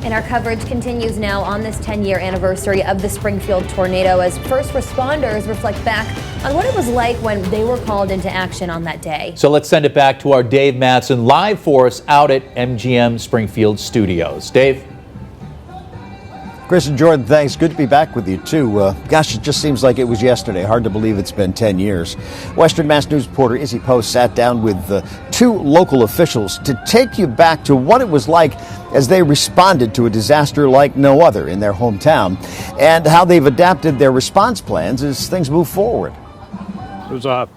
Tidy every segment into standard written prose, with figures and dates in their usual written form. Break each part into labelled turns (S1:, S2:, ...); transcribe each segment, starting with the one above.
S1: And our coverage continues now on this 10-year anniversary of the Springfield tornado as first responders reflect back on what it was like when they were called into action on that day.
S2: So let's send it back to our Dave Matson live for us out at MGM Springfield Studios. Dave?
S3: Chris and Jordan, thanks. Good to be back with you, too. Gosh, it just seems like it was yesterday. Hard to believe it's been 10 years. Western Mass News reporter Izzy Post sat down with two local officials to take you back to what it was like as they responded to a disaster like no other in their hometown and how they've adapted their response plans as things move forward.
S4: It was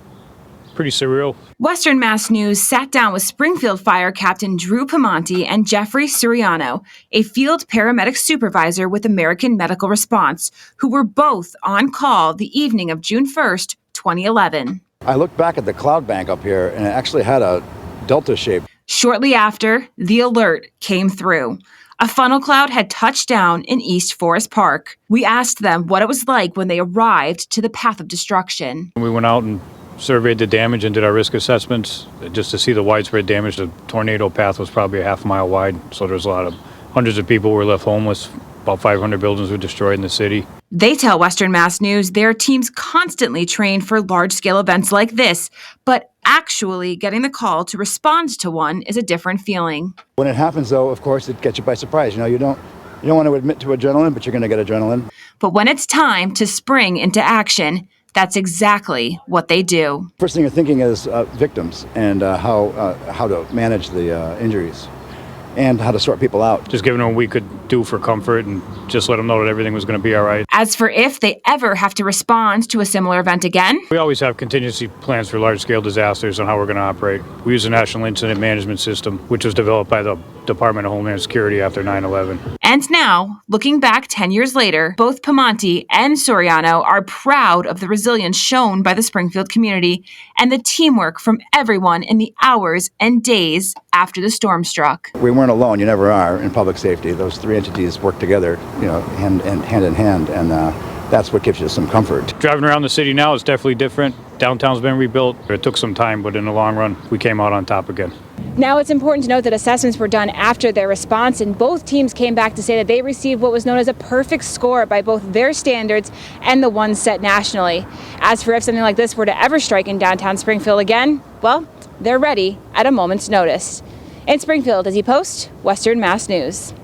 S4: pretty surreal.
S5: Western Mass News sat down with Springfield Fire Captain Drew Piemonte and Jeffrey Suriano, a field paramedic supervisor with American Medical Response, who were both on call the evening of June 1st, 2011.
S6: I looked back at the cloud bank up here, and it actually had a delta shape.
S5: Shortly after, the alert came through. A funnel cloud had touched down in East Forest Park. We asked them what it was like when they arrived to the path of destruction.
S4: We went out and surveyed the damage and did our risk assessments just to see the widespread damage. The tornado path was probably a half mile wide, so there's hundreds of people were left homeless. About 500 buildings were destroyed in the city.
S5: They tell Western Mass News their teams constantly train for large-scale events like this, but actually getting the call to respond to one is a different feeling.
S6: When it happens, though, of course, it gets you by surprise. You don't want to admit to adrenaline, but you're going to get adrenaline.
S5: But when it's time to spring into action, that's exactly what they do.
S6: First thing you're thinking is victims and how to manage the injuries and how to sort people out.
S4: Just giving them what we could do for comfort and just let them know that everything was going to be all right.
S5: As for if they ever have to respond to a similar event again,
S4: we always have contingency plans for large-scale disasters and how we're going to operate. We use the National Incident Management System, which was developed by the Department of Homeland Security after 9/11.
S5: And now, looking back 10 years later, both Piemonte and Suriano are proud of the resilience shown by the Springfield community and the teamwork from everyone in the hours and days after the storm struck.
S6: We weren't alone. You never are in public safety. Those three entities work together, hand in hand, and that's what gives you some comfort.
S4: Driving around the city now is definitely different. Downtown's been rebuilt. It took some time, but in the long run, we came out on top again.
S7: Now it's important to note that assessments were done after their response, and both teams came back to say that they received what was known as a perfect score by both their standards and the ones set nationally. As for if something like this were to ever strike in downtown Springfield again, well, they're ready at a moment's notice. In Springfield, Izzy Post, Western Mass News.